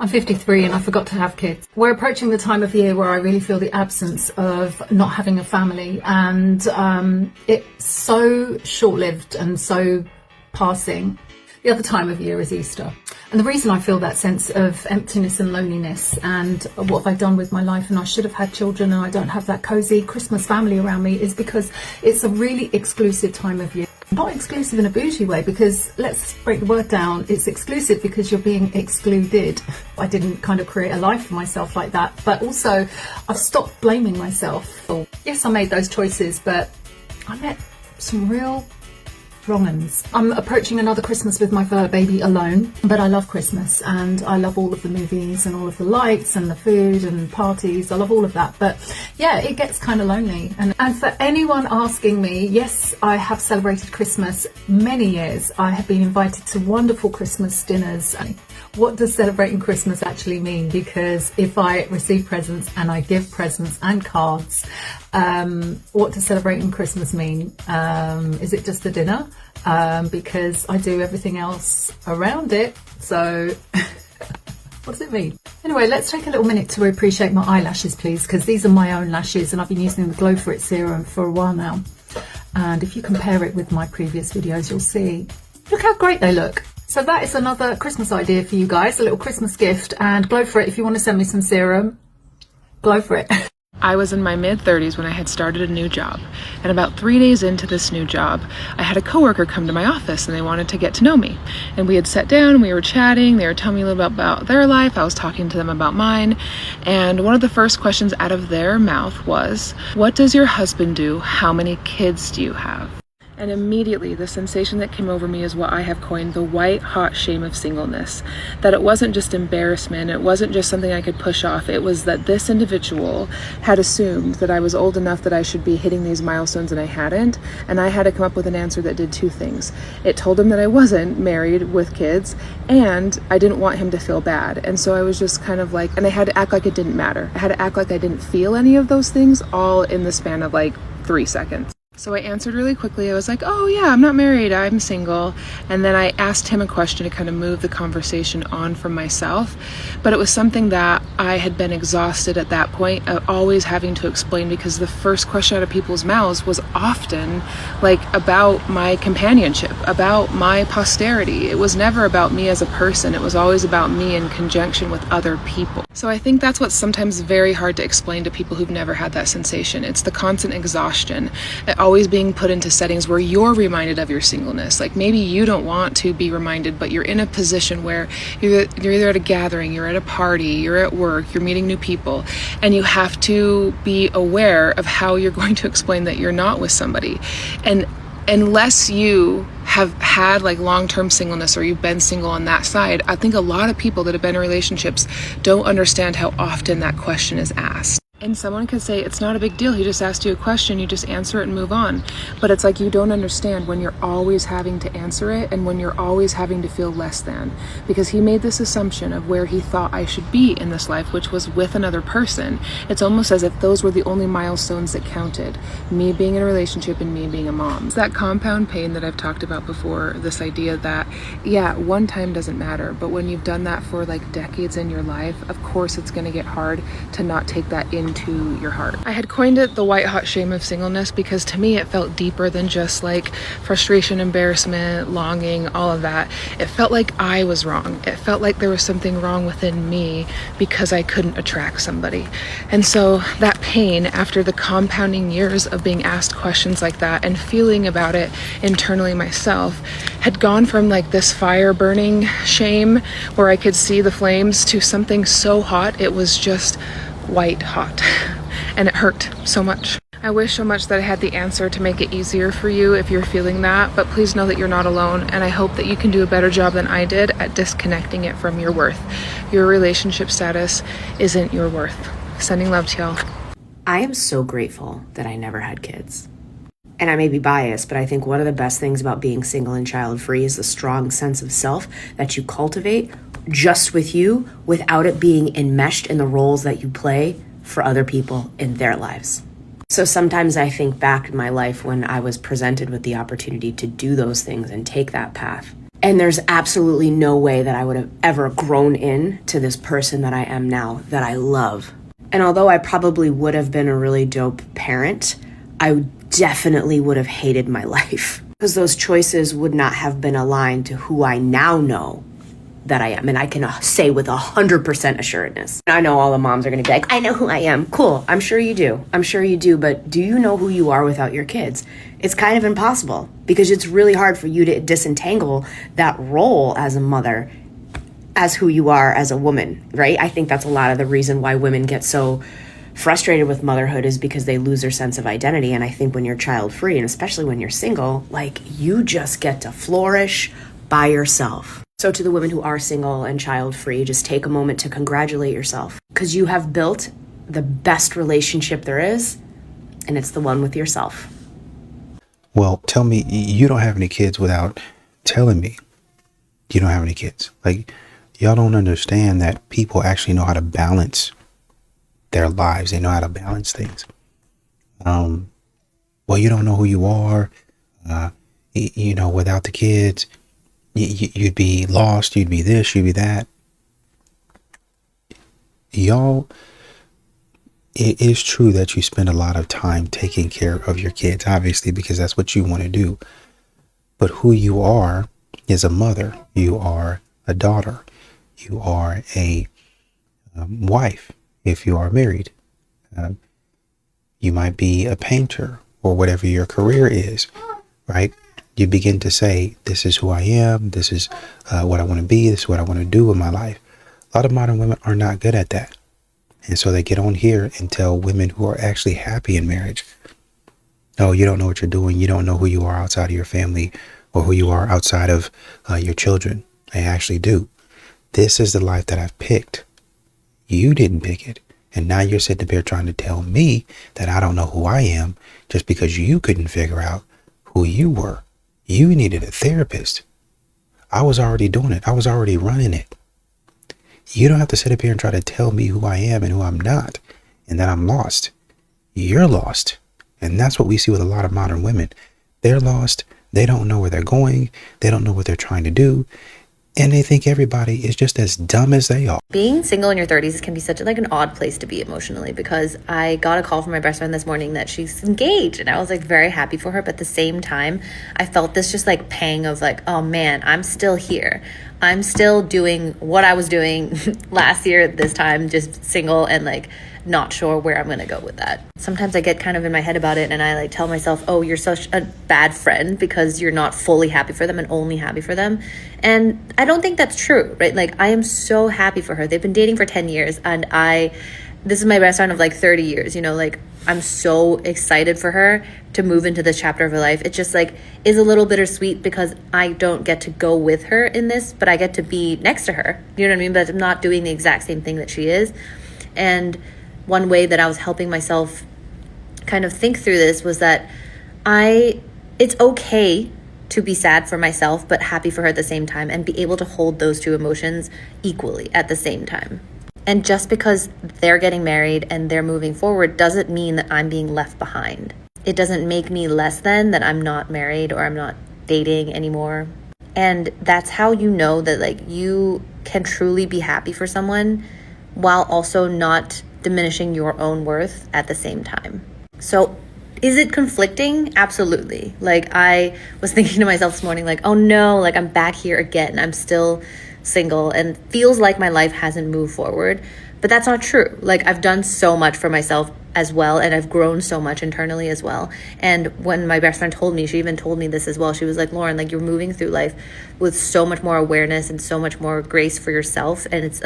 I'm 53 and I forgot to have kids. We're approaching the time of year where I really feel the absence of not having a family, and it's so short-lived and so passing. The other time of year is Easter. And the reason I feel that sense of emptiness and loneliness and what have I done with my life and I should have had children and I don't have that cosy Christmas family around me is because it's a really exclusive time of year. Not exclusive in a bougie way, because let's break the word down. It's exclusive because you're being excluded. I didn't kind of create a life for myself like that. But also, I've stopped blaming myself. Yes, I made those choices, but I met some real wrong uns. I'm approaching another Christmas with my fur baby alone, but I love Christmas and I love all of the movies and all of the lights and the food and parties. I love all of that, but yeah, it gets kind of lonely. And for anyone asking me, yes, I have celebrated Christmas many years. I have been invited to wonderful Christmas dinners. What does celebrating Christmas actually mean? Because if I receive presents and I give presents and cards, what does celebrating Christmas mean? Is it just a dinner? Because I do everything else around it. So what does it mean? Anyway, let's take a little minute to appreciate my eyelashes, please, because these are my own lashes and I've been using the Glow For It serum for a while now. And if you compare it with my previous videos, you'll see, look how great they look. So that is another Christmas idea for you guys, a little Christmas gift, and Glow For It. If you want to send me some serum, Glow For It. I was in my mid-30s when I had started a new job, and about 3 days into this new job, I had a coworker come to my office and they wanted to get to know me. And we had sat down and we were chatting, they were telling me a little bit about their life, I was talking to them about mine, and one of the first questions out of their mouth was, "What does your husband do? How many kids do you have?" And immediately the sensation that came over me is what I have coined the white hot shame of singleness. That it wasn't just embarrassment, it wasn't just something I could push off, it was that this individual had assumed that I was old enough that I should be hitting these milestones and I hadn't, and I had to come up with an answer that did two things. It told him that I wasn't married with kids, and I didn't want him to feel bad. And so I was just kind of like, and I had to act like it didn't matter. I had to act like I didn't feel any of those things, all in the span of like 3 seconds. So I answered really quickly. I was like, "Oh yeah, I'm not married, I'm single." And then I asked him a question to kind of move the conversation on from myself. But it was something that I had been exhausted at that point of always having to explain, because the first question out of people's mouths was often like about my companionship, about my posterity. It was never about me as a person. It was always about me in conjunction with other people. So I think that's what's sometimes very hard to explain to people who've never had that sensation. It's the constant exhaustion. Always being put into settings where you're reminded of your singleness. Like maybe you don't want to be reminded, but you're in a position where you're either at a gathering, you're at a party, you're at work, you're meeting new people, and you have to be aware of how you're going to explain that you're not with somebody. And unless you have had like long-term singleness or you've been single on that side, I think a lot of people that have been in relationships don't understand how often that question is asked. And someone could say, it's not a big deal, he just asked you a question, you just answer it and move on. But it's like you don't understand when you're always having to answer it and when you're always having to feel less than. Because he made this assumption of where he thought I should be in this life, which was with another person. It's almost as if those were the only milestones that counted. Me being in a relationship and me being a mom. It's that compound pain that I've talked about before, this idea that, yeah, one time doesn't matter, but when you've done that for like decades in your life, of course it's gonna get hard to not take that into your heart. I had coined it the white hot shame of singleness because to me it felt deeper than just like frustration, embarrassment, longing, all of that. It felt like I was wrong. It felt like there was something wrong within me because I couldn't attract somebody. And so that pain after the compounding years of being asked questions like that and feeling about it internally myself had gone from like this fire burning shame where I could see the flames to something so hot it was just white hot, and it hurt so much. I wish so much that I had the answer to make it easier for you if you're feeling that, but please know that you're not alone, and I hope that you can do a better job than I did at disconnecting it from your worth. Your relationship status isn't your worth. Sending love to y'all. I am so grateful that I never had kids. And I may be biased, but I think one of the best things about being single and child-free is the strong sense of self that you cultivate just with you without it being enmeshed in the roles that you play for other people in their lives. So sometimes I think back in my life when I was presented with the opportunity to do those things and take that path. And there's absolutely no way that I would have ever grown into this person that I am now, that I love. And although I probably would have been a really dope parent, I definitely would have hated my life because those choices would not have been aligned to who I now know that I am. And I can say with 100% assuredness. I know all the moms are going to be like, I know who I am. Cool. I'm sure you do. I'm sure you do. But do you know who you are without your kids? It's kind of impossible because it's really hard for you to disentangle that role as a mother as who you are as a woman, right? I think that's a lot of the reason why women get so frustrated with motherhood is because they lose their sense of identity. And I think when you're child free, and especially when you're single, like you just get to flourish by yourself. So to the women who are single and child free, just take a moment to congratulate yourself because you have built the best relationship there is, and it's the one with yourself. Well, tell me, you don't have any kids without telling me you don't have any kids. Like, y'all don't understand that people actually know how to balance their lives. They know how to balance things. Well, you don't know who you are. Without the kids, you'd be lost. You'd be this, you'd be that. Y'all, it is true that you spend a lot of time taking care of your kids, obviously, because that's what you want to do. But who you are is a mother. You are a daughter. You are a wife if you are married. You might be a painter or whatever your career is, right? You begin to say, this is who I am. This is what I want to be. This is what I want to do with my life. A lot of modern women are not good at that. And so they get on here and tell women who are actually happy in marriage, oh, you don't know what you're doing. You don't know who you are outside of your family or who you are outside of your children. I actually do. This is the life that I've picked. You didn't pick it. And now you're sitting up here trying to tell me that I don't know who I am just because you couldn't figure out who you were. You needed a therapist. I was already doing it. I was already running it. You don't have to sit up here and try to tell me who I am and who I'm not and that I'm lost. You're lost. And that's what we see with a lot of modern women. They're lost. They don't know where they're going. They don't know what they're trying to do. And they think everybody is just as dumb as they are. Being single in your 30s can be such an odd place to be emotionally, because I got a call from my best friend this morning that she's engaged, and I was very happy for her. But at the same time, I felt this just pang of oh man, I'm still here. I'm still doing what I was doing last year at this time, just single and not sure where I'm going to go with that. Sometimes I get kind of in my head about it, and I tell myself, oh, you're such a bad friend because you're not fully happy for them and only happy for them. And I don't think that's true, right? I am so happy for her. They've been dating for 10 years, and this is my best friend of 30 years, I'm so excited for her to move into this chapter of her life. It just is a little bittersweet because I don't get to go with her in this, but I get to be next to her. You know what I mean? But I'm not doing the exact same thing that she is. And one way that I was helping myself kind of think through this was that it's okay to be sad for myself, but happy for her at the same time, and be able to hold those two emotions equally at the same time. And just because they're getting married and they're moving forward doesn't mean that I'm being left behind. It doesn't make me less than that I'm not married or I'm not dating anymore. And that's how you know that you can truly be happy for someone while also not diminishing your own worth at the same time. So is it conflicting? Absolutely. I was thinking to myself this morning, oh no, I'm back here again. I'm still single and feels like my life hasn't moved forward. But that's not true. I've done so much for myself as well, and I've grown so much internally as well. And when my best friend told me, she even told me this as well. She was like, Lauren, you're moving through life with so much more awareness and so much more grace for yourself. And it's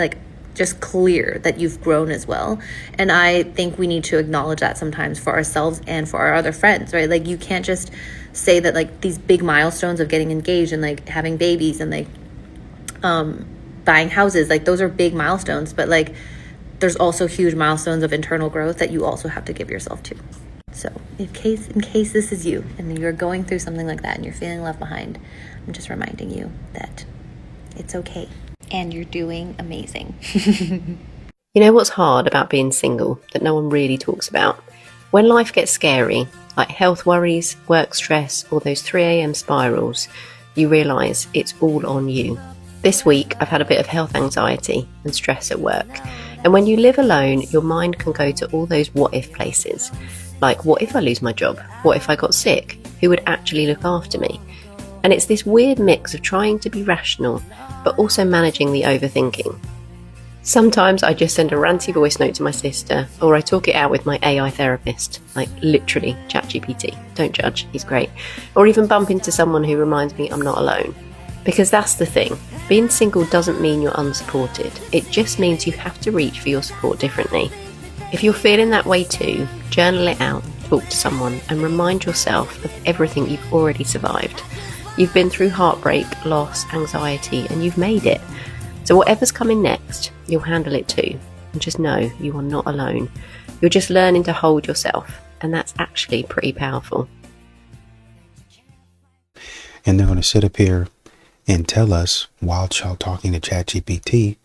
just clear that you've grown as well. And I think we need to acknowledge that sometimes for ourselves and for our other friends, right? You can't just say that these big milestones of getting engaged and having babies and buying houses, those are big milestones, but there's also huge milestones of internal growth that you also have to give yourself to. So in case this is you and you're going through something like that and you're feeling left behind, I'm just reminding you that it's okay. And you're doing amazing. You know what's hard about being single that no one really talks about? When life gets scary, like health worries, work stress, or those 3 a.m. spirals, you realise it's all on you. This week, I've had a bit of health anxiety and stress at work. And when you live alone, your mind can go to all those what if places. Like, what if I lose my job? What if I got sick? Who would actually look after me? And it's this weird mix of trying to be rational, but also managing the overthinking. Sometimes I just send a ranty voice note to my sister, or I talk it out with my AI therapist, like literally ChatGPT. Don't judge, he's great. Or even bump into someone who reminds me I'm not alone. Because that's the thing, being single doesn't mean you're unsupported. It just means you have to reach for your support differently. If you're feeling that way too, journal it out, talk to someone, and remind yourself of everything you've already survived. You've been through heartbreak, loss, anxiety, and you've made it. So whatever's coming next, you'll handle it too. And just know you are not alone. You're just learning to hold yourself, and that's actually pretty powerful. And they're going to sit up here and tell us, while y'all talking to ChatGPT,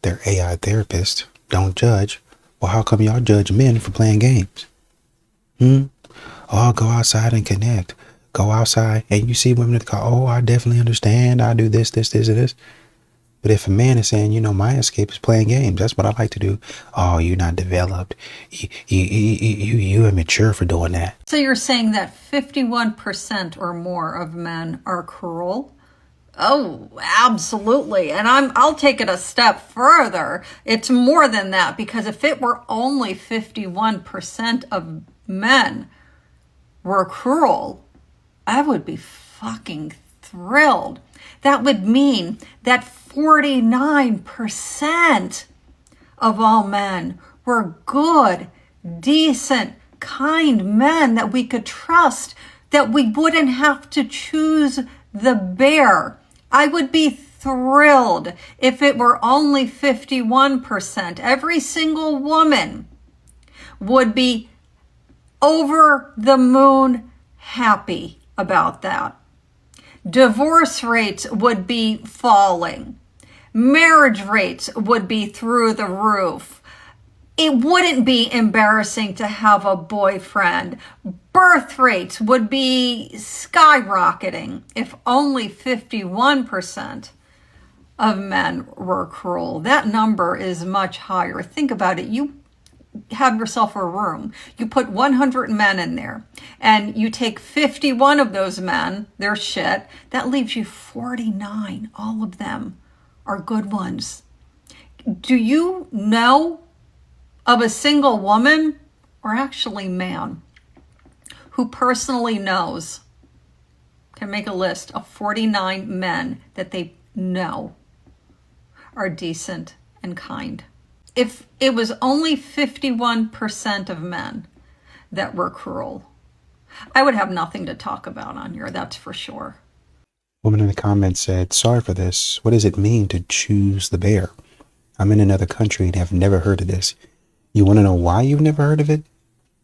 their AI therapist, don't judge. Well, how come y'all judge men for playing games? Oh, go outside and connect. Go outside and you see women that go, oh, I definitely understand. I do this, and this. But if a man is saying, my escape is playing games, that's what I like to do. Oh, you're not developed. You immature for doing that. So you're saying that 51% or more of men are cruel? Oh, absolutely. And I'll take it a step further. It's more than that, because if it were only 51% of men were cruel, I would be fucking thrilled. That would mean that 49% of all men were good, decent, kind men that we could trust, that we wouldn't have to choose the bear. I would be thrilled if it were only 51%. Every single woman would be over the moon happy about that. Divorce rates would be falling. Marriage rates would be through the roof. It wouldn't be embarrassing to have a boyfriend. Birth rates would be skyrocketing if only 51% of men were cruel. That number is much higher. Think about it. You have yourself a room. You put 100 men in there and you take 51 of those men, they're shit. That leaves you 49. All of them are good ones. Do you know of a single woman, or actually man, who personally knows, can make a list of 49 men that they know are decent and kind? If it was only 51% of men that were cruel, I would have nothing to talk about on here, that's for sure. Woman in the comments said, sorry for this. What does it mean to choose the bear? I'm in another country and have never heard of this. You want to know why you've never heard of it?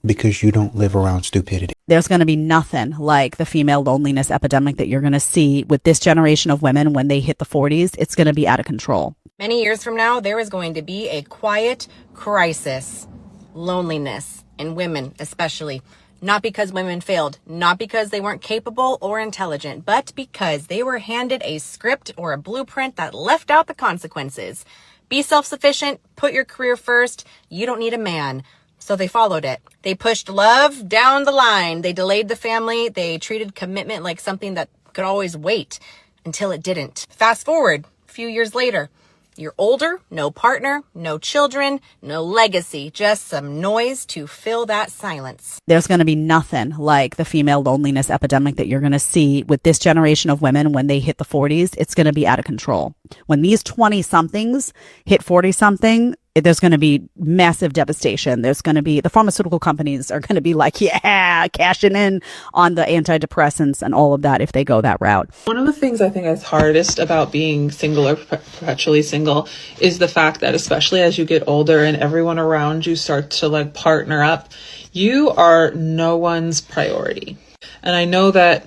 Because you don't live around stupidity. There's going to be nothing like the female loneliness epidemic that you're going to see with this generation of women when they hit the 40s. It's going to be out of control. Many years from now, there is going to be a quiet crisis, loneliness in women especially. Not because women failed, not because they weren't capable or intelligent, but because they were handed a script or a blueprint that left out the consequences. Be self-sufficient, put your career first, you don't need a man. So they followed it. They pushed love down the line. They delayed the family. They treated commitment like something that could always wait until it didn't. Fast forward a few years later. You're older, no partner, no children, no legacy, just some noise to fill that silence. There's going to be nothing like the female loneliness epidemic that you're going to see with this generation of women when they hit the 40s. It's going to be out of control. When these 20-somethings hit 40-something, there's going to be massive devastation. There's going to be, the pharmaceutical companies are going to be like, yeah, cashing in on the antidepressants and all of that if they go that route. One of the things I think is hardest about being single or perpetually single is the fact that, especially as you get older and everyone around you starts to like partner up, you are no one's priority. And I know that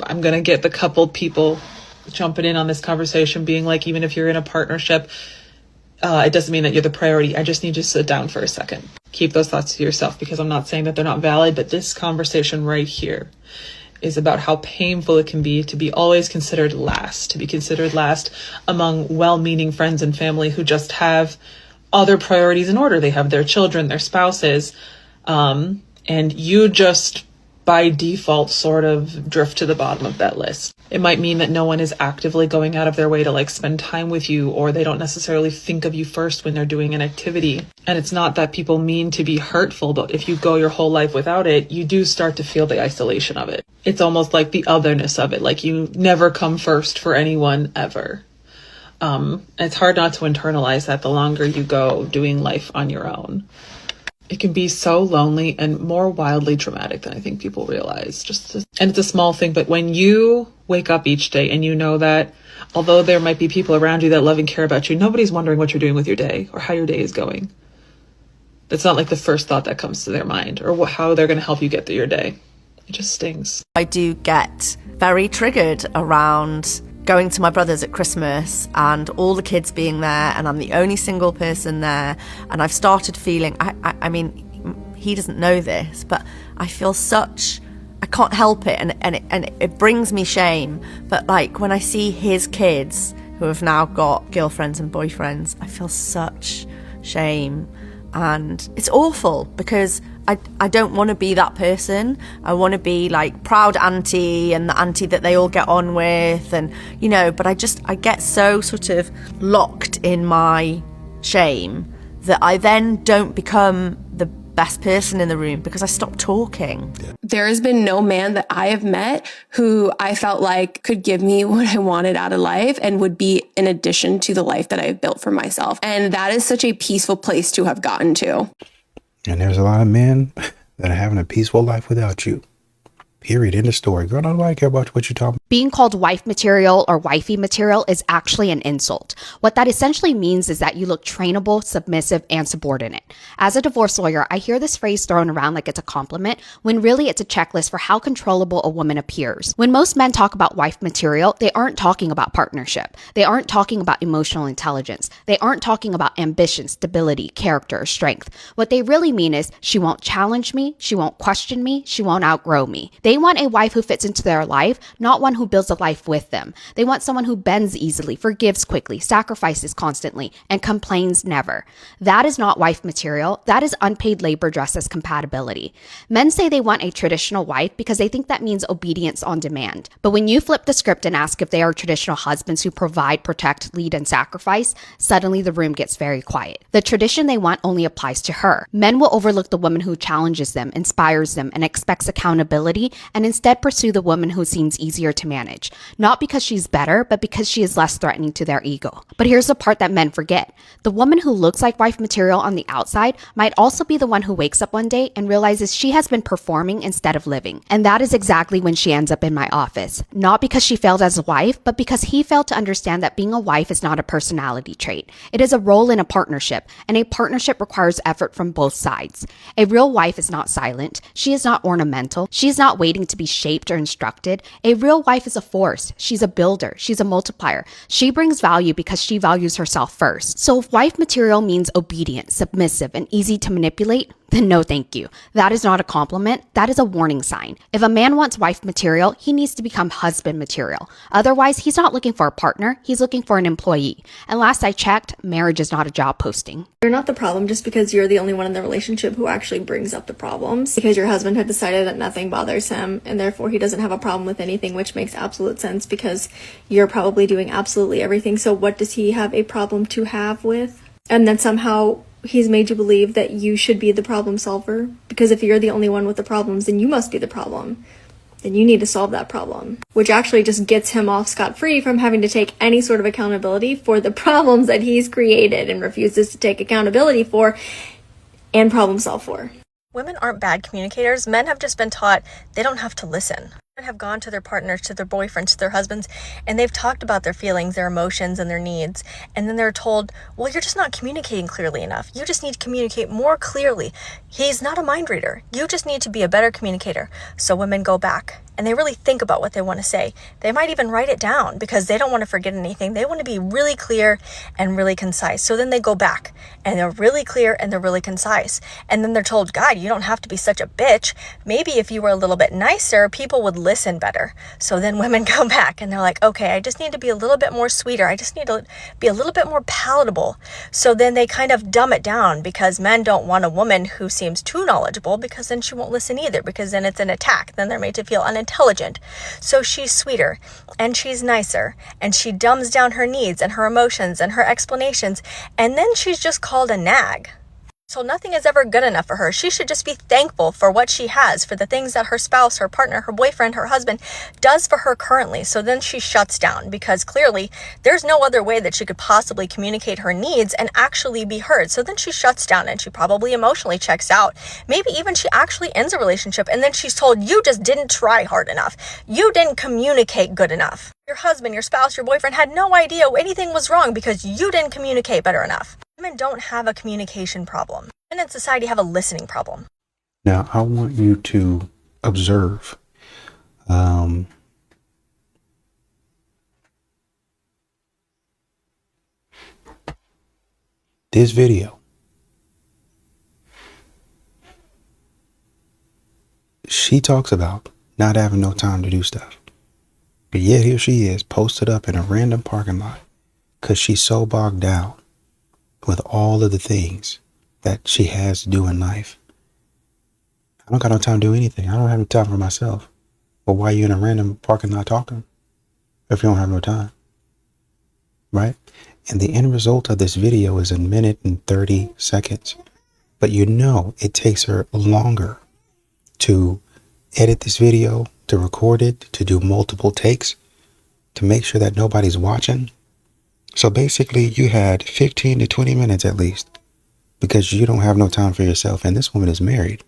I'm going to get the couple people jumping in on this conversation being like, even if you're in a partnership, it doesn't mean that you're the priority. I just need you to sit down for a second. Keep those thoughts to yourself, because I'm not saying that they're not valid, but this conversation right here is about how painful it can be to be always considered last, to be considered last among well-meaning friends and family who just have other priorities in order. They have their children, their spouses, and you just by default sort of drift to the bottom of that list. It might mean that no one is actively going out of their way to like spend time with you, or they don't necessarily think of you first when they're doing an activity. And it's not that people mean to be hurtful, but if you go your whole life without it, you do start to feel the isolation of it. It's almost like the otherness of it, like you never come first for anyone ever. It's hard not to internalize that the longer you go doing life on your own. It can be so lonely and more wildly traumatic than I think people realize. And it's a small thing, but when you wake up each day and you know that although there might be people around you that love and care about you, nobody's wondering what you're doing with your day or how your day is going. That's not like the first thought that comes to their mind or how they're going to help you get through your day. It just stings. I do get very triggered around going to my brother's at Christmas and all the kids being there and I'm the only single person there, and I've started feeling, I mean, he doesn't know this, but I feel I can't help it, and it brings me shame, but like when I see his kids who have now got girlfriends and boyfriends, I feel such shame, and it's awful because I don't want to be that person. I want to be like proud auntie and the auntie that they all get on with, and you know, but I get so sort of locked in my shame that I then don't become the best person in the room because I stop talking. There has been no man that I have met who I felt like could give me what I wanted out of life and would be in addition to the life that I've built for myself. And that is such a peaceful place to have gotten to. And there's a lot of men that are having a peaceful life without you. Period. End of story. Girl, nobody care about what you're talking about. Being called wife material or wifey material is actually an insult. What that essentially means is that you look trainable, submissive, and subordinate. As a divorce lawyer, I hear this phrase thrown around like it's a compliment, when really it's a checklist for how controllable a woman appears. When most men talk about wife material, they aren't talking about partnership. They aren't talking about emotional intelligence. They aren't talking about ambition, stability, character, or strength. What they really mean is she won't challenge me, she won't question me, she won't outgrow me. They want a wife who fits into their life, not one who builds a life with them. They want someone who bends easily, forgives quickly, sacrifices constantly, and complains never. That is not wife material. That is unpaid labor dressed as compatibility. Men say they want a traditional wife because they think that means obedience on demand. But when you flip the script and ask if they are traditional husbands who provide, protect, lead, and sacrifice, suddenly the room gets very quiet. The tradition they want only applies to her. Men will overlook the woman who challenges them, inspires them, and expects accountability, and instead pursue the woman who seems easier to manage. Not because she's better, but because she is less threatening to their ego. But here's the part that men forget. The woman who looks like wife material on the outside might also be the one who wakes up one day and realizes she has been performing instead of living. And that is exactly when she ends up in my office. Not because she failed as a wife, but because he failed to understand that being a wife is not a personality trait. It is a role in a partnership, and a partnership requires effort from both sides. A real wife is not silent. She is not ornamental. She is not waiting to be shaped or instructed. A real wife is a force. She's a builder. She's a multiplier. She brings value because she values herself first. So if wife material means obedient, submissive, and easy to manipulate, then no thank you. That is not a compliment. That is a warning sign. If a man wants wife material, he needs to become husband material. Otherwise, he's not looking for a partner. He's looking for an employee. And last I checked, marriage is not a job posting. You're not the problem just because you're the only one in the relationship who actually brings up the problems. Because your husband had decided that nothing bothers him and therefore he doesn't have a problem with anything, which makes absolute sense because you're probably doing absolutely everything. So what does he have a problem to have with? And then somehow he's made you believe that you should be the problem solver, because if you're the only one with the problems, then you must be the problem. Then you need to solve that problem, which actually just gets him off scot-free from having to take any sort of accountability for the problems that he's created and refuses to take accountability for and problem solve for. Women aren't bad communicators. Men have just been taught they don't have to listen. Men have gone to their partners, to their boyfriends, to their husbands, and they've talked about their feelings, their emotions, and their needs. And then they're told, well, you're just not communicating clearly enough. You just need to communicate more clearly. He's not a mind reader. You just need to be a better communicator. So women go back and they really think about what they want to say. They might even write it down because they don't want to forget anything. They want to be really clear and really concise. So then they go back and they're really clear and they're really concise. And then they're told, God, you don't have to be such a bitch. Maybe if you were a little bit nicer, people would listen better. So then women go back and they're like, okay, I just need to be a little bit more sweeter. I just need to be a little bit more palatable. So then they kind of dumb it down, because men don't want a woman who seems too knowledgeable, because then she won't listen either, because then it's an attack. Then they're made to feel unintelligent. So she's sweeter and she's nicer and she dumbs down her needs and her emotions and her explanations. And then she's just called a nag. So nothing is ever good enough for her. She should just be thankful for what she has, for the things that her spouse, her partner, her boyfriend, her husband does for her currently. So then she shuts down, because clearly there's no other way that she could possibly communicate her needs and actually be heard. So then she shuts down and she probably emotionally checks out. Maybe even she actually ends a relationship, and then she's told, you just didn't try hard enough. You didn't communicate good enough. Your husband, your spouse, your boyfriend had no idea anything was wrong because you didn't communicate better enough. Women don't have a communication problem. Men in society have a listening problem. Now, I want you to observe this video. She talks about not having no time to do stuff. But yet here she is, posted up in a random parking lot because she's so bogged down with all of the things that she has to do in life. I don't got no time to do anything. I don't have any time for myself. Well, why are you in a random parking lot talking if you don't have no time? Right? And the end result of this video is 1 minute and 30 seconds. But you know it takes her longer to edit this video, to record it, to do multiple takes, to make sure that nobody's watching. So basically you had 15 to 20 minutes at least, because you don't have no time for yourself. And this woman is married,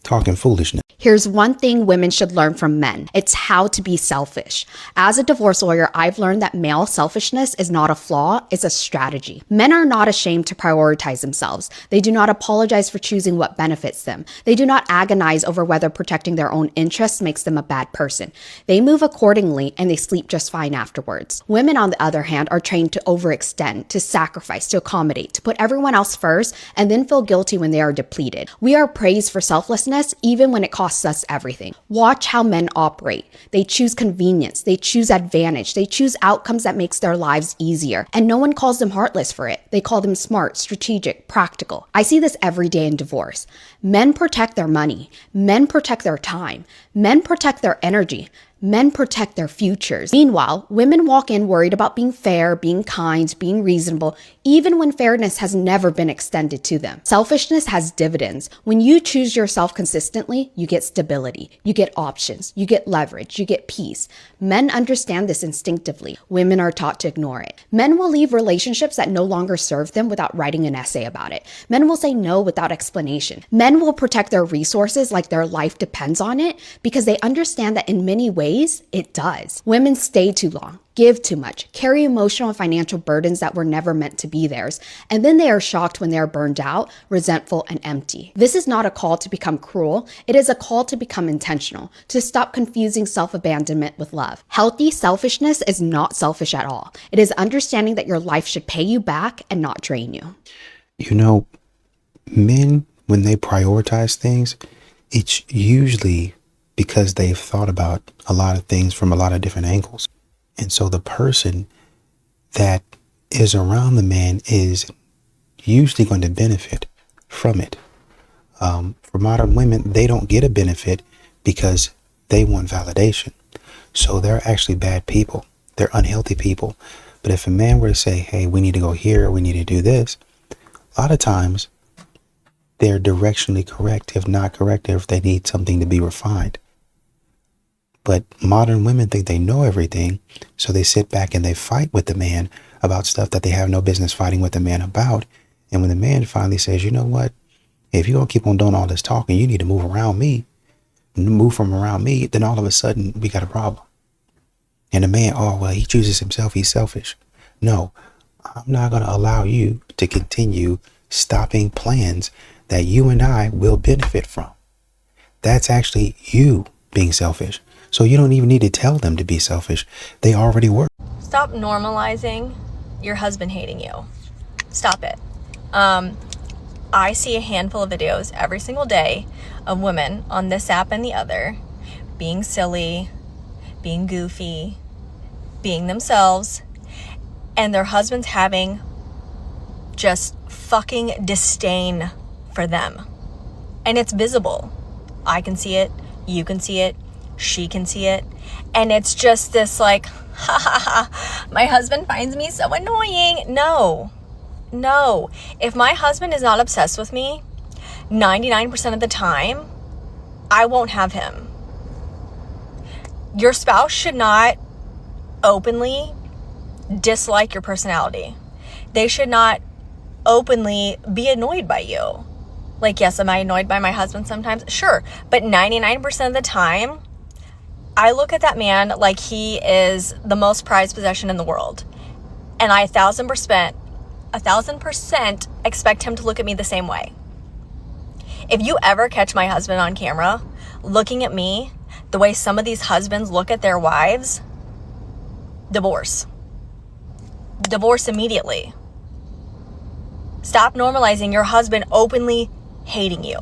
talking foolishness. Here's one thing women should learn from men. It's how to be selfish. As a divorce lawyer, I've learned that male selfishness is not a flaw, it's a strategy. Men are not ashamed to prioritize themselves. They do not apologize for choosing what benefits them. They do not agonize over whether protecting their own interests makes them a bad person. They move accordingly and they sleep just fine afterwards. Women, on the other hand, are trained to overextend, to sacrifice, to accommodate, to put everyone else first, and then feel guilty when they are depleted. We are praised for selflessness even when it costs us everything. Watch how men operate. They choose convenience. They choose advantage. They choose outcomes that makes their lives easier. And no one calls them heartless for it. They call them smart, strategic, practical. I see this every day in divorce. Men protect their money. Men protect their time. Men protect their energy. Men protect their futures. Meanwhile, women walk in worried about being fair, being kind, being reasonable, even when fairness has never been extended to them. Selfishness has dividends. When you choose yourself consistently, you get stability, you get options, you get leverage, you get peace. Men understand this instinctively. Women are taught to ignore it. Men will leave relationships that no longer serve them without writing an essay about it. Men will say no without explanation. Men will protect their resources like their life depends on it, because they understand that in many ways, it does. Women stay too long, give too much, carry emotional and financial burdens that were never meant to be theirs, and then they are shocked when they are burned out, resentful, and empty. This is not a call to become cruel. It is a call to become intentional, to stop confusing self-abandonment with love. Healthy selfishness is not selfish at all. It is understanding that your life should pay you back and not drain you. You know, men, when they prioritize things, it's usually because they've thought about a lot of things from a lot of different angles. And so the person that is around the man is usually going to benefit from it. For modern women, they don't get a benefit because they want validation. So they're actually bad people. They're unhealthy people. But if a man were to say, hey, we need to go here, we need to do this, a lot of times they're directionally correct, if not correct, if they need something to be refined. But modern women think they know everything, so they sit back and they fight with the man about stuff that they have no business fighting with the man about. And when the man finally says, you know what, if you're going to keep on doing all this talking, you need to move around me, move from around me, then all of a sudden we got a problem. And the man, oh, well, he chooses himself, he's selfish. No, I'm not going to allow you to continue stopping plans that you and I will benefit from. That's actually you being selfish. So you don't even need to tell them to be selfish. They already were. Stop normalizing your husband hating you. Stop it. I see a handful of videos every single day of women on this app and the other being silly, being goofy, being themselves, and their husband's having just fucking disdain for them. And it's visible. I can see it, you can see it, she can see it, and it's just this like, ha ha ha, my husband finds me so annoying. No. If my husband is not obsessed with me, 99% of the time, I won't have him. Your spouse should not openly dislike your personality. They should not openly be annoyed by you. Like, yes, am I annoyed by my husband sometimes? Sure. But 99% of the time, I look at that man like he is the most prized possession in the world. And I 1,000% expect him to look at me the same way. If you ever catch my husband on camera looking at me the way some of these husbands look at their wives, divorce. Divorce immediately. Stop normalizing your husband openly hating you.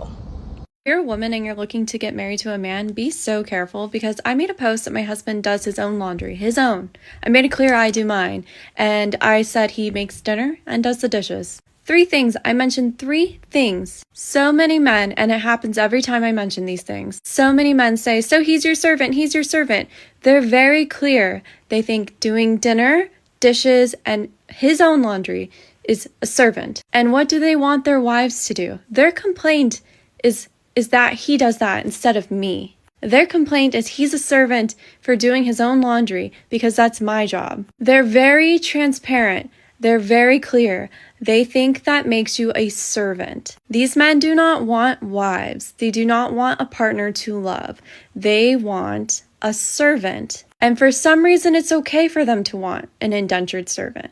If you're a woman and you're looking to get married to a man, be so careful, because I made a post that my husband does his own laundry. His own. I made it clear I do mine. And I said he makes dinner and does the dishes. 3 things. I mentioned 3 things. So many men, and it happens every time I mention these things, so many men say, so he's your servant, he's your servant. They're very clear. They think doing dinner, dishes, and his own laundry is a servant. And what do they want their wives to do? Their complaint is that he does that instead of me. Their complaint is he's a servant for doing his own laundry because that's my job. They're very transparent. They're very clear. They think that makes you a servant. These men do not want wives. They do not want a partner to love. They want a servant. And for some reason, it's okay for them to want an indentured servant.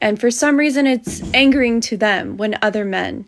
And for some reason, it's angering to them when other men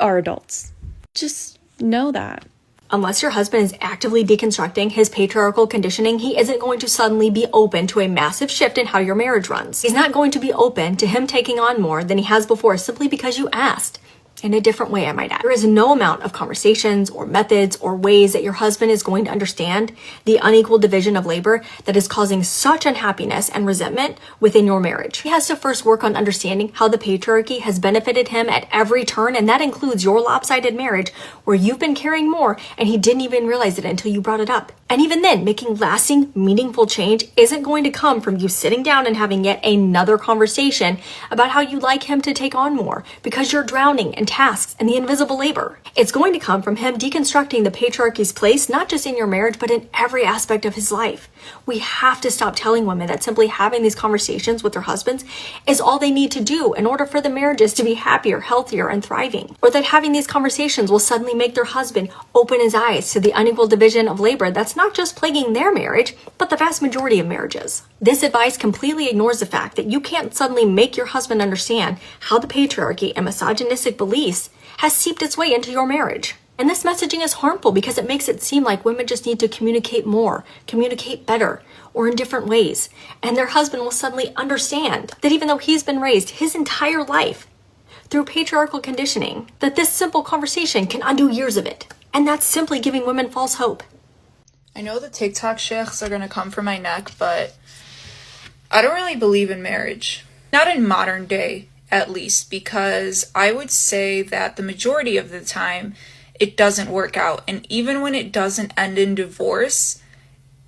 are adults. Just know that. Unless your husband is actively deconstructing his patriarchal conditioning, he isn't going to suddenly be open to a massive shift in how your marriage runs. He's not going to be open to him taking on more than he has before simply because you asked. In a different way, I might add. There is no amount of conversations or methods or ways that your husband is going to understand the unequal division of labor that is causing such unhappiness and resentment within your marriage. He has to first work on understanding how the patriarchy has benefited him at every turn, and that includes your lopsided marriage where you've been carrying more and he didn't even realize it until you brought it up. And even then, making lasting, meaningful change isn't going to come from you sitting down and having yet another conversation about how you'd like him to take on more because you're drowning in tasks and the invisible labor. It's going to come from him deconstructing the patriarchy's place, not just in your marriage, but in every aspect of his life. We have to stop telling women that simply having these conversations with their husbands is all they need to do in order for the marriages to be happier, healthier, and thriving. Or that having these conversations will suddenly make their husband open his eyes to the unequal division of labor that's not just plaguing their marriage, but the vast majority of marriages. This advice completely ignores the fact that you can't suddenly make your husband understand how the patriarchy and misogynistic beliefs has seeped its way into your marriage. And this messaging is harmful because it makes it seem like women just need to communicate more, communicate better, or in different ways. And their husband will suddenly understand that even though he's been raised his entire life through patriarchal conditioning, that this simple conversation can undo years of it. And that's simply giving women false hope. I know the TikTok sheikhs are going to come for my neck, but I don't really believe in marriage. Not in modern day, at least, because I would say that the majority of the time, it doesn't work out. And even when it doesn't end in divorce,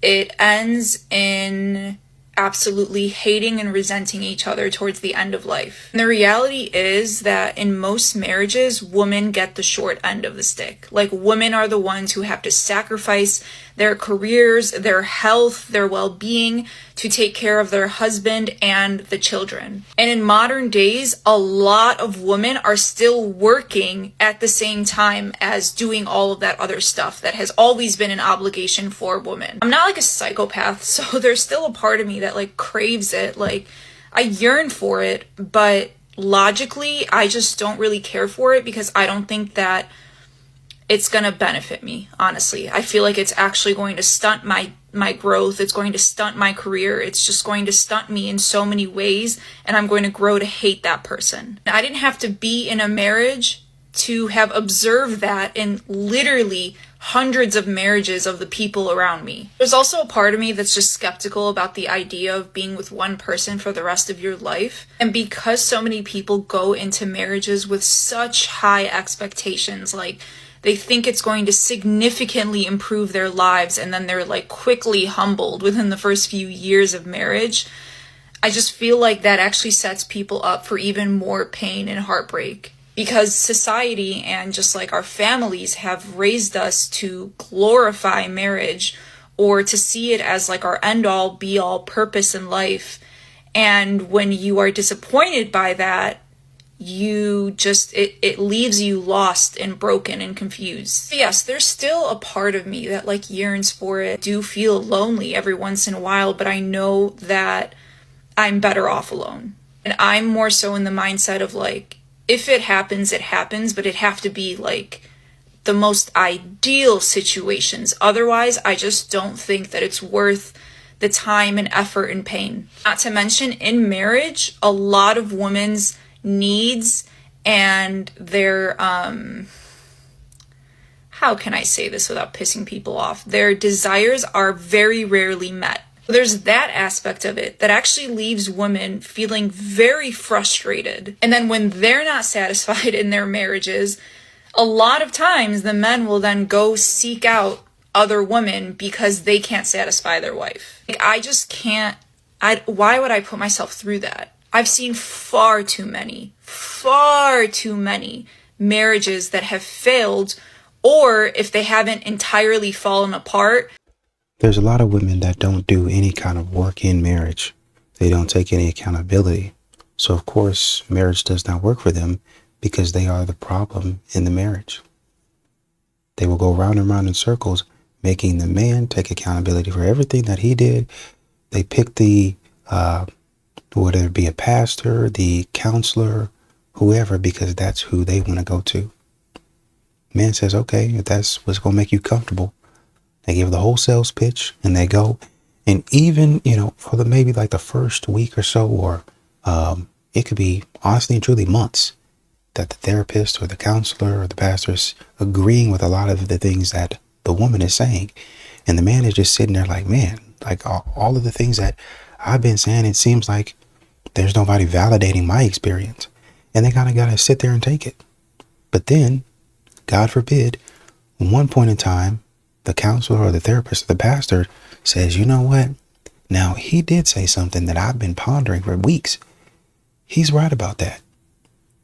it ends in absolutely hating and resenting each other towards the end of life. And the reality is that in most marriages, women get the short end of the stick. Like, women are the ones who have to sacrifice their careers, their health, their well-being to take care of their husband and the children. And in modern days, a lot of women are still working at the same time as doing all of that other stuff that has always been an obligation for women. I'm not like a psychopath, so there's still a part of me that like craves it. Like, I yearn for it, but logically, I just don't really care for it because I don't think that it's gonna benefit me, honestly. I feel like it's actually going to stunt my growth. It's going to stunt my career. It's just going to stunt me in so many ways, and I'm going to grow to hate that person. I didn't have to be in a marriage to have observed that and literally hundreds of marriages of the people around me. There's also a part of me that's just skeptical about the idea of being with one person for the rest of your life. And because so many people go into marriages with such high expectations, like they think it's going to significantly improve their lives, and then they're like quickly humbled within the first few years of marriage, I just feel like that actually sets people up for even more pain and heartbreak. Because society and just like our families have raised us to glorify marriage or to see it as like our end all be all purpose in life. And when you are disappointed by that, you just, it leaves you lost and broken and confused. Yes, there's still a part of me that like yearns for it. I do feel lonely every once in a while, but I know that I'm better off alone. And I'm more so in the mindset of like, if it happens, but it have to be like the most ideal situations. Otherwise, I just don't think that it's worth the time and effort and pain. Not to mention, in marriage, a lot of women's needs and their, how can I say this without pissing people off? Their desires are very rarely met. There's that aspect of it that actually leaves women feeling very frustrated. And then when they're not satisfied in their marriages, a lot of times the men will then go seek out other women because they can't satisfy their wife. Like, I just can't, why would I put myself through that? I've seen far too many marriages that have failed, or if they haven't entirely fallen apart. There's a lot of women that don't do any kind of work in marriage. They don't take any accountability. So of course, marriage does not work for them because they are the problem in the marriage. They will go round and round in circles, making the man take accountability for everything that he did. They pick the, whether it be a pastor, the counselor, whoever, because that's who they want to go to. Man says, okay, if that's what's going to make you comfortable. They give the whole sales pitch and they go. And even, for the maybe like the first week or so, or it could be honestly and truly months, that the therapist or the counselor or the pastor is agreeing with a lot of the things that the woman is saying. And the man is just sitting there like, man, like all of the things that I've been saying, it seems like there's nobody validating my experience. And they kind of got to sit there and take it. But then, God forbid, one point in time, the counselor or the therapist or the pastor says, you know what? Now, he did say something that I've been pondering for weeks. He's right about that.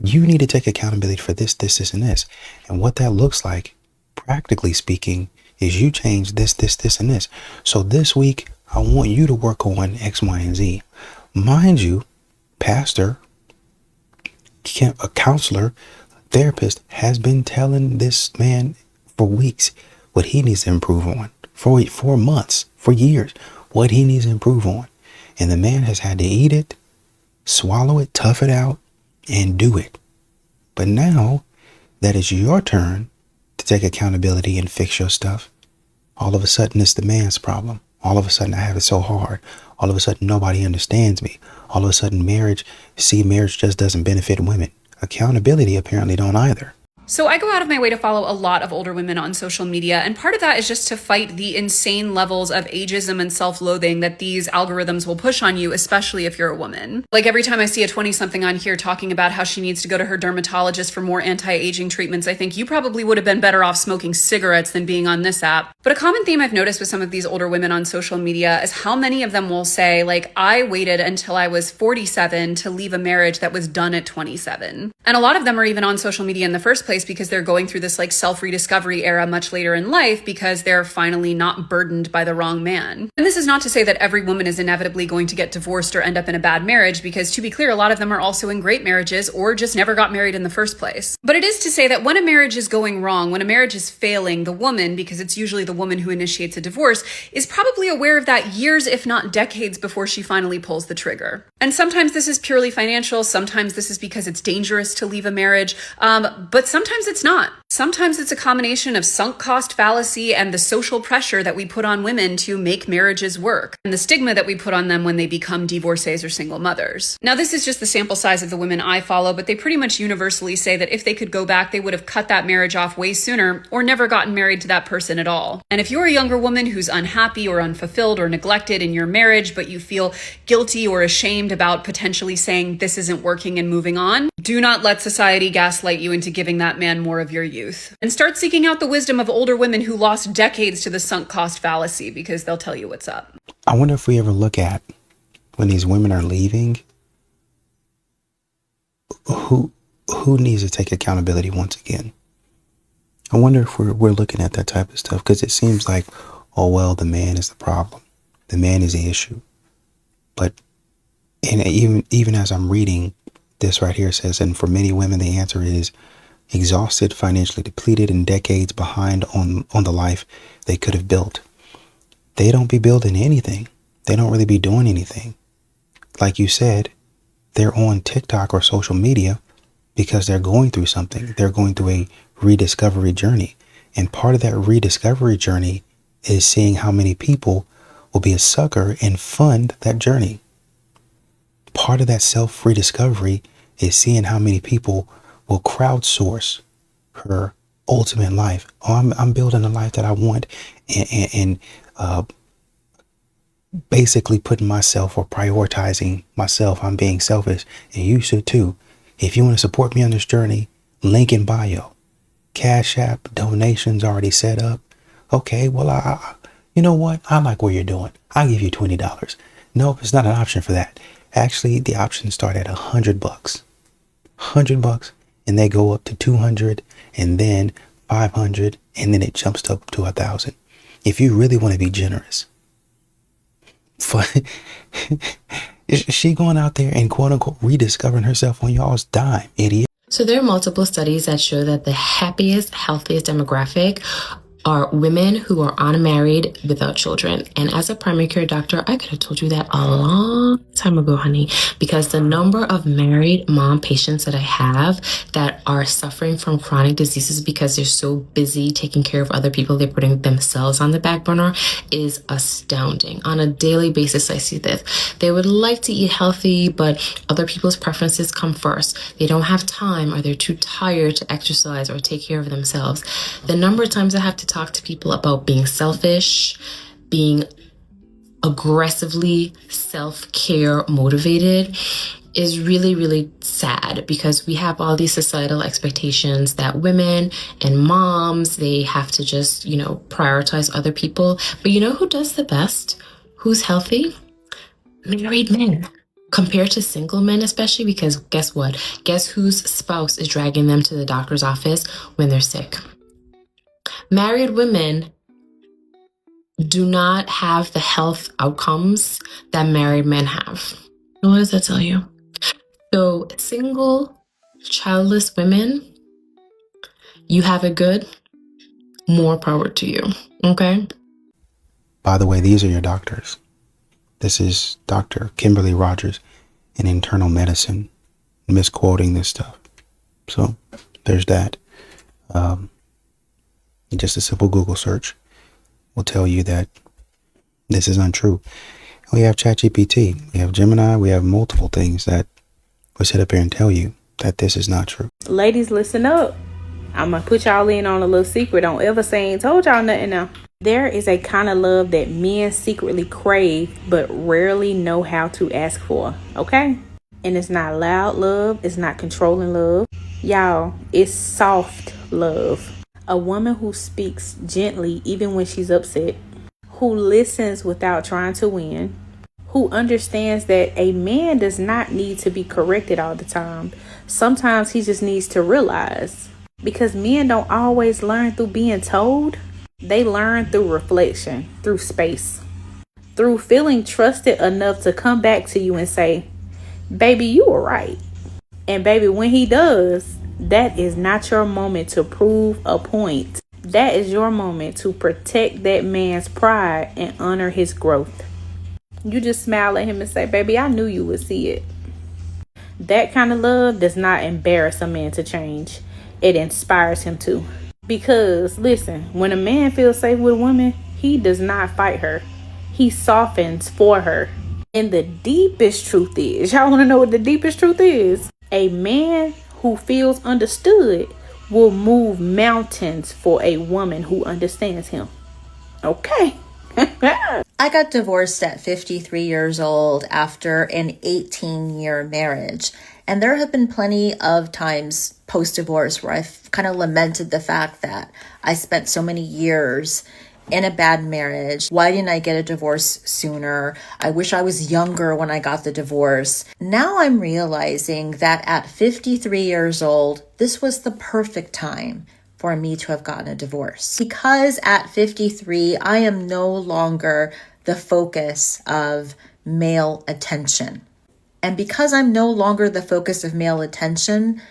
You need to take accountability for this, this, this, and this. And what that looks like, practically speaking, is you change this, this, this, and this. So this week, I want you to work on X, Y, and Z. Mind you, pastor, a counselor, therapist has been telling this man for weeks what he needs to improve on, for months, for years, what he needs to improve on. And the man has had to eat it, swallow it, tough it out, and do it. But now that it's your turn to take accountability and fix your stuff, all of a sudden it's the man's problem. All of a sudden I have it so hard. All of a sudden nobody understands me. All of a sudden marriage just doesn't benefit women. Accountability apparently don't either. So I go out of my way to follow a lot of older women on social media, and part of that is just to fight the insane levels of ageism and self-loathing that these algorithms will push on you, especially if you're a woman. Like every time I see a 20-something on here talking about how she needs to go to her dermatologist for more anti-aging treatments, I think you probably would have been better off smoking cigarettes than being on this app. But a common theme I've noticed with some of these older women on social media is how many of them will say, like, I waited until I was 47 to leave a marriage that was done at 27. And a lot of them are even on social media in the first place because they're going through this like self-rediscovery era much later in life because they're finally not burdened by the wrong man. And this is not to say that every woman is inevitably going to get divorced or end up in a bad marriage, because to be clear, a lot of them are also in great marriages or just never got married in the first place. But it is to say that when a marriage is going wrong, when a marriage is failing, the woman, because it's usually the woman who initiates a divorce, is probably aware of that years, if not decades, before she finally pulls the trigger. And sometimes this is purely financial, sometimes this is because it's dangerous to leave a marriage, but sometimes sometimes it's not. Sometimes it's a combination of sunk cost fallacy and the social pressure that we put on women to make marriages work, and the stigma that we put on them when they become divorcees or single mothers. Now, this is just the sample size of the women I follow, but they pretty much universally say that if they could go back, they would have cut that marriage off way sooner or never gotten married to that person at all. And if you're a younger woman who's unhappy or unfulfilled or neglected in your marriage, but you feel guilty or ashamed about potentially saying this isn't working and moving on, do not let society gaslight you into giving that man more of your youth. And start seeking out the wisdom of older women who lost decades to the sunk cost fallacy, because they'll tell you what's up. I wonder if we ever look at when these women are leaving, who needs to take accountability once again. I wonder if we're looking at that type of stuff, because it seems like, oh, well, the man is the problem. The man is the issue. But and even as I'm reading this right here, it says, and for many women, the answer is exhausted, financially depleted, and decades behind on the life they could have built. They don't be building anything. They don't really be doing anything. Like you said, they're on TikTok or social media because they're going through something. They're going through a rediscovery journey. And part of that rediscovery journey is seeing how many people will be a sucker and fund that journey. Part of that self-rediscovery is seeing how many people will crowdsource her ultimate life. Oh, I'm building a life that I want, and basically putting myself or prioritizing myself. I'm being selfish, and you should too. If you want to support me on this journey, link in bio. Cash App, donations already set up. Okay, well, you know what? I like what you're doing. I'll give you $20. Nope, it's not an option for that. Actually, the options start at $100. $100, and they go up to $200, and then $500, and then it jumps up to $1,000. If you really want to be generous, is she going out there and quote unquote rediscovering herself on y'all's dime, idiot? So there are multiple studies that show that the happiest, healthiest demographic are women who are unmarried without children. And as a primary care doctor, I could have told you that a long time ago, honey, because the number of married mom patients that I have that are suffering from chronic diseases because they're so busy taking care of other people, they're putting themselves on the back burner, is astounding. On a daily basis, I see this. They would like to eat healthy, but other people's preferences come first. They don't have time, or they're too tired to exercise or take care of themselves. The number of times I have to talk to people about being selfish, being aggressively self-care motivated is really, really sad, because we have all these societal expectations that women and moms, they have to just, prioritize other people. But you know who does the best? Who's healthy? Married men. Compared to single men, especially, because guess what? Guess whose spouse is dragging them to the doctor's office when they're sick? Married women do not have the health outcomes that married men have. What does that tell you? So single, childless women, you have it good, more power to you, okay? By the way, these are your doctors. This is Dr. Kimberly Rogers in internal medicine, misquoting this stuff. So there's that. Just a simple Google search will tell you that this is untrue. We have ChatGPT, we have Gemini, we have multiple things that will sit up here and tell you that this is not true. Ladies, listen up. I'm going to put y'all in on a little secret. Don't ever say I ain't told y'all nothing now. There is a kind of love that men secretly crave but rarely know how to ask for, okay? And it's not loud love, it's not controlling love. Y'all, it's soft love. A woman who speaks gently even when she's upset, who listens without trying to win, who understands that a man does not need to be corrected all the time. Sometimes he just needs to realize, because men don't always learn through being told. They learn through reflection, through space, through feeling trusted enough to come back to you and say, baby, you were right. And baby, when he does, that is not your moment to prove a point. That is your moment to protect that man's pride and honor his growth. You just smile at him and say, baby, I knew you would see it. That kind of love does not embarrass a man to change. It inspires him to. Because, listen, when a man feels safe with a woman, he does not fight her. He softens for her. And the deepest truth is, y'all want to know what the deepest truth is? A man who feels understood will move mountains for a woman who understands him. Okay. I got divorced at 53 years old after an 18-year marriage. And there have been plenty of times post-divorce where I've kind of lamented the fact that I spent so many years in a bad marriage. Why didn't I get a divorce sooner? I wish I was younger when I got the divorce. Now I'm realizing that at 53 years old, this was the perfect time for me to have gotten a divorce. Because at 53, I am no longer the focus of male attention. And because I'm no longer the focus of male attention,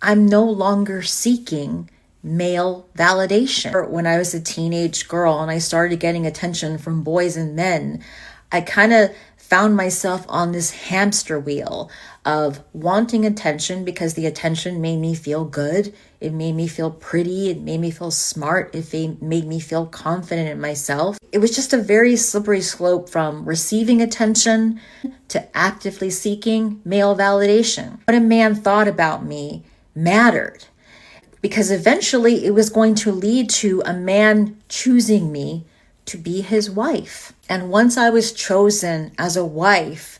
I'm no longer seeking male validation. When I was a teenage girl and I started getting attention from boys and men, I kind of found myself on this hamster wheel of wanting attention because the attention made me feel good. It made me feel pretty. It made me feel smart. It made me feel confident in myself. It was just a very slippery slope from receiving attention to actively seeking male validation. What a man thought about me mattered, because eventually it was going to lead to a man choosing me to be his wife. And once I was chosen as a wife,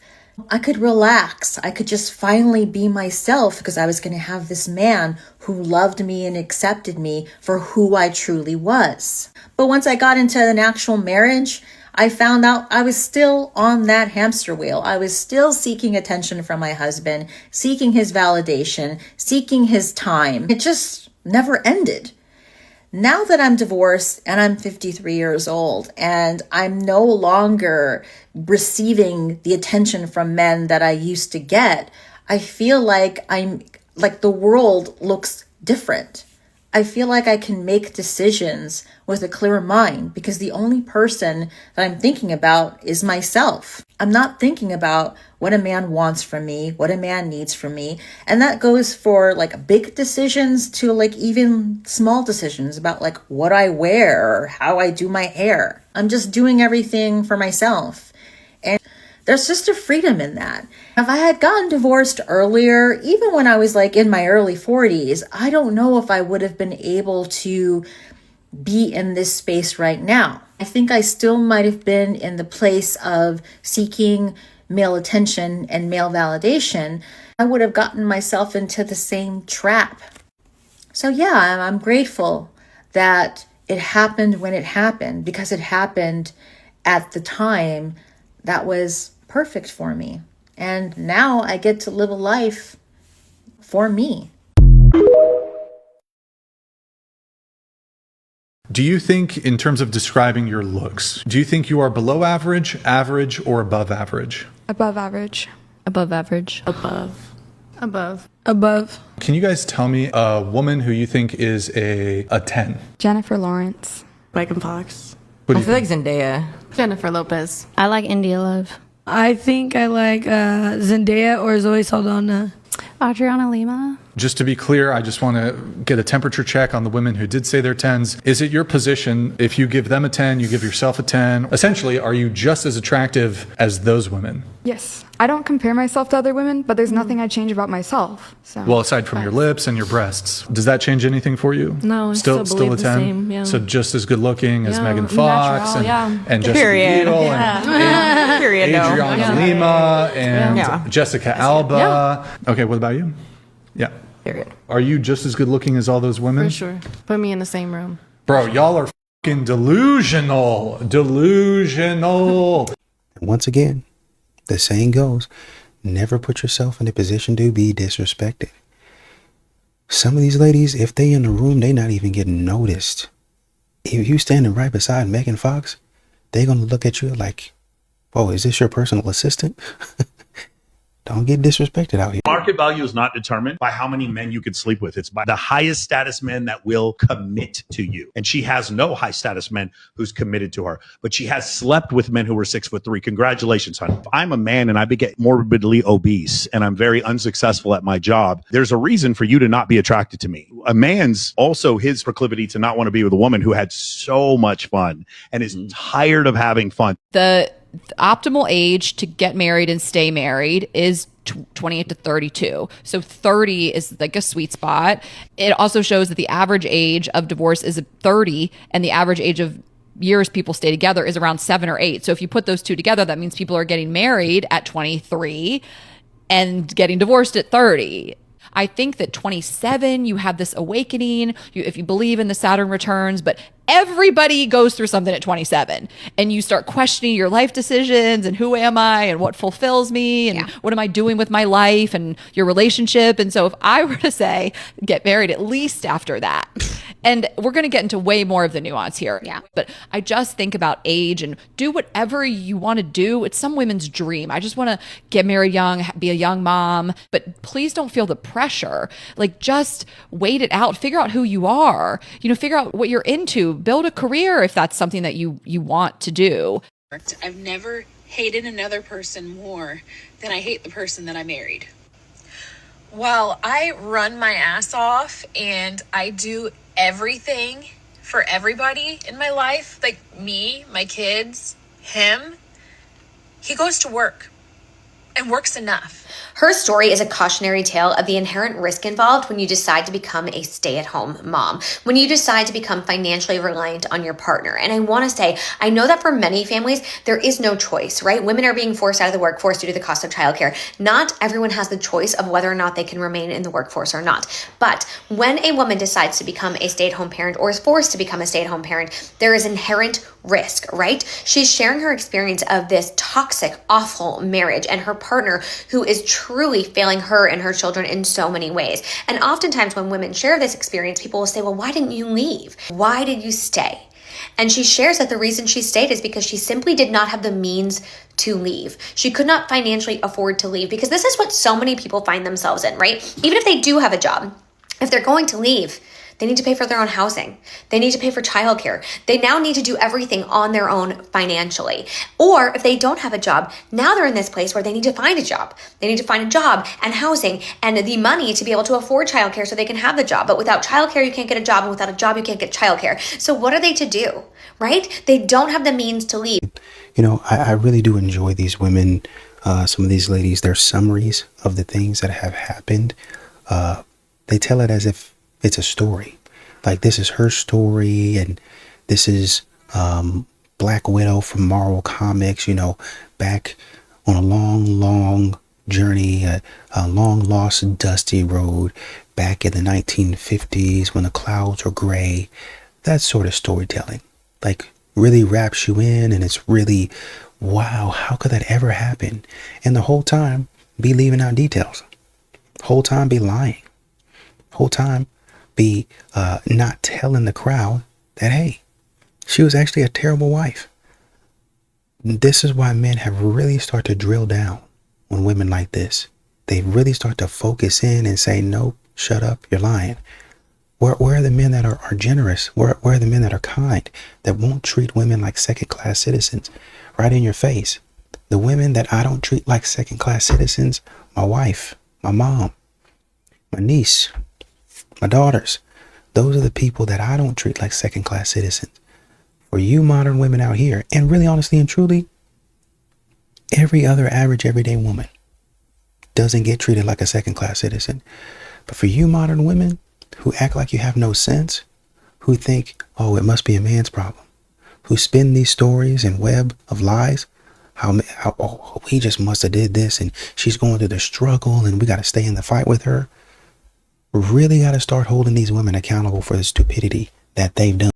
I could relax. I could just finally be myself because I was going to have this man who loved me and accepted me for who I truly was. But once I got into an actual marriage, I found out I was still on that hamster wheel. I was still seeking attention from my husband, seeking his validation, seeking his time. It just never ended. Now that I'm divorced and I'm 53 years old and I'm no longer receiving the attention from men that I used to get, I feel like the world looks different. I feel like I can make decisions with a clear mind because the only person that I'm thinking about is myself. I'm not thinking about what a man wants from me, what a man needs from me. And that goes for like big decisions to like even small decisions about like what I wear or how I do my hair. I'm just doing everything for myself. And there's just a freedom in that. If I had gotten divorced earlier, even when I was like in my early 40s, I don't know if I would have been able to be in this space right now. I think I still might have been in the place of seeking male attention and male validation. I would have gotten myself into the same trap. So yeah, I'm grateful that it happened when it happened, because it happened at the time that was perfect for me. And now I get to live a life for me. Do you think, in terms of describing your looks, do you think you are below average, average, or above average? Above average. Above average. Above. Above. Above. Can you guys tell me a woman who you think is a 10? Jennifer Lawrence. Megan Fox. I feel like Zendaya. Jennifer Lopez. I like India Love. I think I like Zendaya or Zoe Saldana. Adriana Lima. Just to be clear, I just want to get a temperature check on the women who did say they're 10s. Is it your position, if you give them a 10, you give yourself a 10? Essentially, are you just as attractive as those women? Yes. I don't compare myself to other women, but there's nothing I change about myself. So. Well, aside from your lips and your breasts, does that change anything for you? No, I still believe a 10. the same, yeah. So just as good looking as Megan Fox and Jessica Period. Biel and Period. Adriana Lima and Jessica Alba. Okay, what about you? Yeah. Period. Are you just as good looking as all those women? For sure. Put me in the same room. Bro, y'all are fucking delusional. Delusional. And once again, the saying goes, never put yourself in a position to be disrespected. Some of these ladies, if they in the room, they not even getting noticed. If you standing right beside Megan Fox, they gonna look at you like, oh, is this your personal assistant? Don't get disrespected out here. Market value is not determined by how many men you can sleep with. It's by the highest status men that will commit to you. And she has no high status men who's committed to her, but she has slept with men who were 6'3". Congratulations, honey. If I'm a man and I get morbidly obese and I'm very unsuccessful at my job, there's a reason for you to not be attracted to me. A man's also his proclivity to not want to be with a woman who had so much fun and is tired of having fun. The optimal age to get married and stay married is 28 to 32. So 30 is like a sweet spot. It also shows that the average age of divorce is 30 and the average age of years people stay together is around 7 or 8. So if you put those two together, that means people are getting married at 23 and getting divorced at 30. I think that 27, you have this awakening, if you believe in the Saturn returns, but everybody goes through something at 27 and you start questioning your life decisions and who am I and what fulfills me and what am I doing with my life and your relationship. And so if I were to say get married at least after that, and we're going to get into way more of the nuance here. Yeah. But I just think about age and do whatever you want to do. It's some women's dream. I just want to get married young, be a young mom, but please don't feel the pressure. Like just wait it out, figure out who you are, figure out what you're into, build a career if that's something that you want to do. I've never hated another person more than I hate the person that I married. Well, I run my ass off and I do everything for everybody in my life, like me, my kids, him. He goes to work and works enough. Her story is a cautionary tale of the inherent risk involved when you decide to become a stay-at-home mom, when you decide to become financially reliant on your partner. And I want to say, I know that for many families, there is no choice, right? Women are being forced out of the workforce due to the cost of childcare. Not everyone has the choice of whether or not they can remain in the workforce or not. But when a woman decides to become a stay-at-home parent or is forced to become a stay-at-home parent, there is inherent risk, right? She's sharing her experience of this toxic, awful marriage and her partner who is truly failing her and her children in so many ways. And oftentimes when women share this experience, people will say, well, why didn't you leave? Why did you stay? And she shares that the reason she stayed is because she simply did not have the means to leave. She could not financially afford to leave, because this is what so many people find themselves in, right? Even if they do have a job, if they're going to leave, they need to pay for their own housing. They need to pay for childcare. They now need to do everything on their own financially. Or if they don't have a job, now they're in this place where they need to find a job. They need to find a job and housing and the money to be able to afford childcare so they can have the job. But without childcare, you can't get a job. And without a job, you can't get childcare. So what are they to do, right? They don't have the means to leave. I really do enjoy these women, some of these ladies, their summaries of the things that have happened. They tell it as if it's a story. Like this is her story and this is Black Widow from Marvel Comics, back on a long journey, a long lost dusty road back in the 1950s when the clouds were gray. That sort of storytelling like really wraps you in, and it's really, wow, how could that ever happen? And the whole time be leaving out details, whole time be lying, whole time be not telling the crowd that, hey, she was actually a terrible wife. This is why men have really started to drill down on women like this. They really start to focus in and say, nope, shut up, you're lying. Where are the men that are generous? Where are the men that are kind, that won't treat women like second-class citizens right in your face? The women that I don't treat like second-class citizens, my wife, my mom, my niece, my daughters, those are the people that I don't treat like second-class citizens. For you modern women out here, and really honestly and truly, every other average everyday woman doesn't get treated like a second-class citizen. But for you modern women who act like you have no sense, who think, oh, it must be a man's problem, who spin these stories and web of lies, how he just must have did this and she's going through the struggle and we got to stay in the fight with her. Really got to start holding these women accountable for the stupidity that they've done.